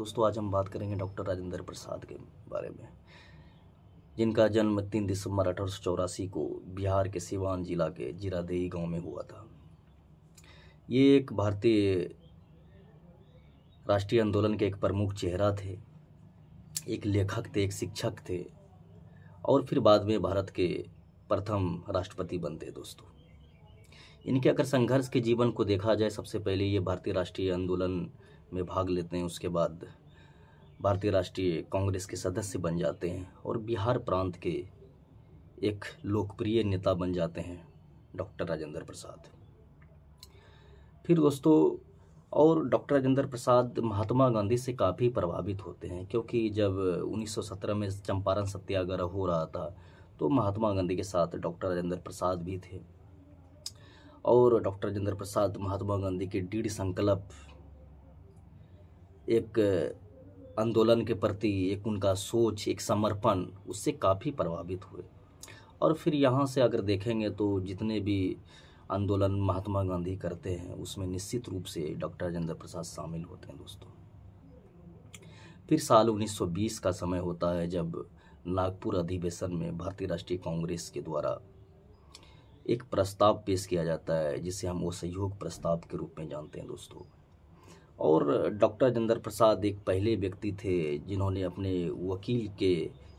दोस्तों, आज हम बात करेंगे डॉक्टर राजेंद्र प्रसाद के बारे में, जिनका जन्म 3 दिसंबर 1884 को बिहार के सिवान जिला के जीरादेई गांव में हुआ था। ये एक भारतीय राष्ट्रीय आंदोलन के एक प्रमुख चेहरा थे, एक लेखक थे, एक शिक्षक थे और फिर बाद में भारत के प्रथम राष्ट्रपति बनते। दोस्तों, इनके अगर संघर्ष के जीवन को देखा जाए, सबसे पहले ये भारतीय राष्ट्रीय आंदोलन में भाग लेते हैं, उसके बाद भारतीय राष्ट्रीय कांग्रेस के सदस्य बन जाते हैं और बिहार प्रांत के एक लोकप्रिय नेता बन जाते हैं डॉक्टर राजेंद्र प्रसाद। फिर दोस्तों, और डॉक्टर राजेंद्र प्रसाद महात्मा गांधी से काफ़ी प्रभावित होते हैं, क्योंकि जब 1917 में चंपारण सत्याग्रह हो रहा था तो महात्मा गांधी के साथ डॉक्टर राजेंद्र प्रसाद भी थे और डॉक्टर राजेंद्र प्रसाद महात्मा गांधी के दृढ़ संकल्प, एक आंदोलन के प्रति एक उनका सोच, एक समर्पण, उससे काफ़ी प्रभावित हुए। और फिर यहाँ से अगर देखेंगे तो जितने भी आंदोलन महात्मा गांधी करते हैं उसमें निश्चित रूप से डॉक्टर राजेंद्र प्रसाद शामिल होते हैं। दोस्तों, फिर साल 1920 का समय होता है जब नागपुर अधिवेशन में भारतीय राष्ट्रीय कांग्रेस के द्वारा एक प्रस्ताव पेश किया जाता है, जिसे हम असहयोग प्रस्ताव के रूप में जानते हैं। दोस्तों, और डॉक्टर राजेंद्र प्रसाद एक पहले व्यक्ति थे जिन्होंने अपने वकील के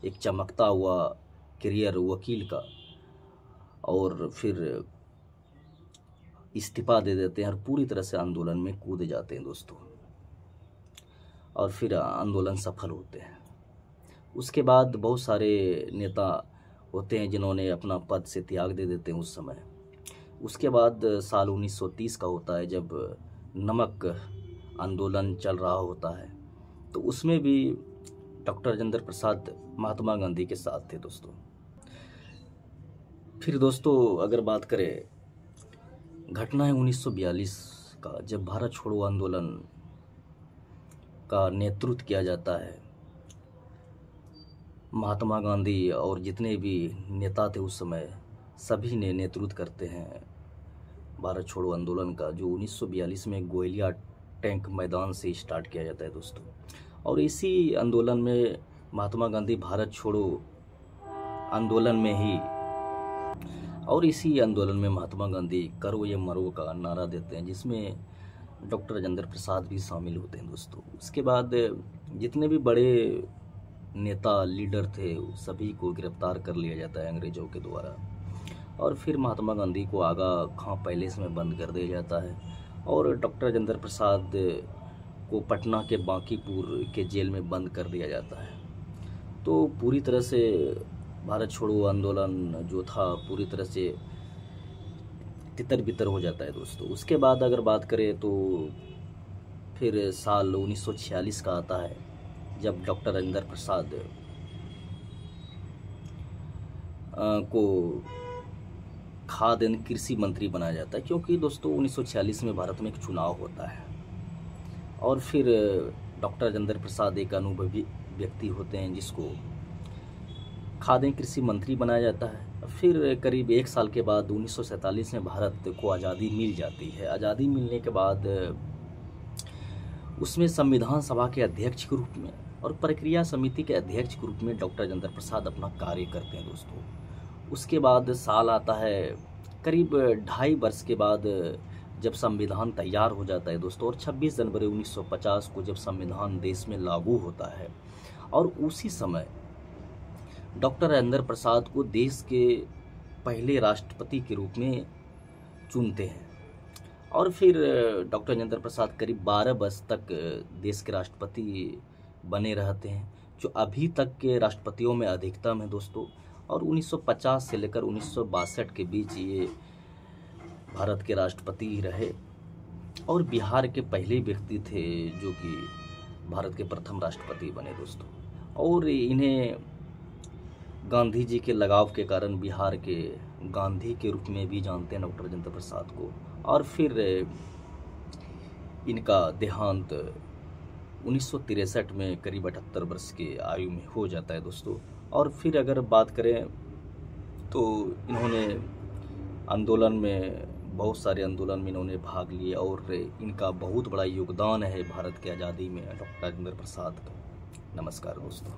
एक चमकता हुआ करियर वकील का, और फिर इस्तीफा दे देते हैं और पूरी तरह से आंदोलन में कूद जाते हैं। दोस्तों, और फिर आंदोलन सफल होते हैं। उसके बाद बहुत सारे नेता होते हैं जिन्होंने अपना पद से त्याग दे देते हैं उस समय। उसके बाद साल 1930 का होता है जब नमक आंदोलन चल रहा होता है, तो उसमें भी डॉक्टर राजेंद्र प्रसाद महात्मा गांधी के साथ थे। दोस्तों, फिर दोस्तों अगर बात करें, घटना है 1942 का, जब भारत छोड़ो आंदोलन का नेतृत्व किया जाता है। महात्मा गांधी और जितने भी नेता थे उस समय, सभी ने नेतृत्व करते हैं भारत छोड़ो आंदोलन का, जो 1942 में गोलिया टैंक मैदान से स्टार्ट किया जाता है। दोस्तों, और इसी आंदोलन में महात्मा गांधी भारत छोड़ो आंदोलन में ही, और इसी आंदोलन में महात्मा गांधी करो या मरो का नारा देते हैं, जिसमें डॉक्टर राजेंद्र प्रसाद भी शामिल होते हैं। दोस्तों, उसके बाद जितने भी बड़े नेता लीडर थे सभी को गिरफ्तार कर लिया जाता है अंग्रेजों के द्वारा, और फिर महात्मा गांधी को आगा खां पैलेस में बंद कर दिया जाता है और डॉक्टर राजेंद्र प्रसाद को पटना के बांकीपुर के जेल में बंद कर दिया जाता है। तो पूरी तरह से भारत छोड़ो आंदोलन जो था पूरी तरह से तितर बितर हो जाता है। दोस्तों, उसके बाद अगर बात करें तो फिर साल 1946 का आता है जब डॉक्टर राजेंद्र प्रसाद को खाद्य एवं कृषि मंत्री बनाया जाता है, क्योंकि दोस्तों 1946 में भारत में एक चुनाव होता है और फिर डॉक्टर राजेंद्र प्रसाद एक अनुभवी व्यक्ति होते हैं जिसको खाद्य एवं कृषि मंत्री बनाया जाता है। फिर करीब 1 साल के बाद 1947 में भारत को आज़ादी मिल जाती है। आज़ादी मिलने के बाद उसमें संविधान सभा के अध्यक्ष के रूप में और प्रक्रिया समिति के अध्यक्ष के रूप में डॉक्टर राजेंद्र प्रसाद अपना कार्य करते हैं। दोस्तों, उसके बाद साल आता है करीब 2.5 वर्ष के बाद जब संविधान तैयार हो जाता है। दोस्तों, और 26 जनवरी 1950 को जब संविधान देश में लागू होता है, और उसी समय डॉक्टर राजेंद्र प्रसाद को देश के पहले राष्ट्रपति के रूप में चुनते हैं और फिर डॉक्टर राजेंद्र प्रसाद करीब 12 वर्ष तक देश के राष्ट्रपति बने रहते हैं, जो अभी तक के राष्ट्रपतियों में अधिकतम है। दोस्तों, और 1950 से लेकर 1962 के बीच ये भारत के राष्ट्रपति रहे और बिहार के पहले व्यक्ति थे जो कि भारत के प्रथम राष्ट्रपति बने। दोस्तों, और इन्हें गांधी जी के लगाव के कारण बिहार के गांधी के रूप में भी जानते हैं डॉक्टर राजेंद्र प्रसाद को। और फिर इनका देहांत 1963 में करीब 78 वर्ष के आयु में हो जाता है। दोस्तों, और फिर अगर बात करें तो इन्होंने आंदोलन में बहुत सारे आंदोलन में इन्होंने भाग लिए और इनका बहुत बड़ा योगदान है भारत की आज़ादी में डॉक्टर राजेंद्र प्रसाद का। नमस्कार दोस्तों।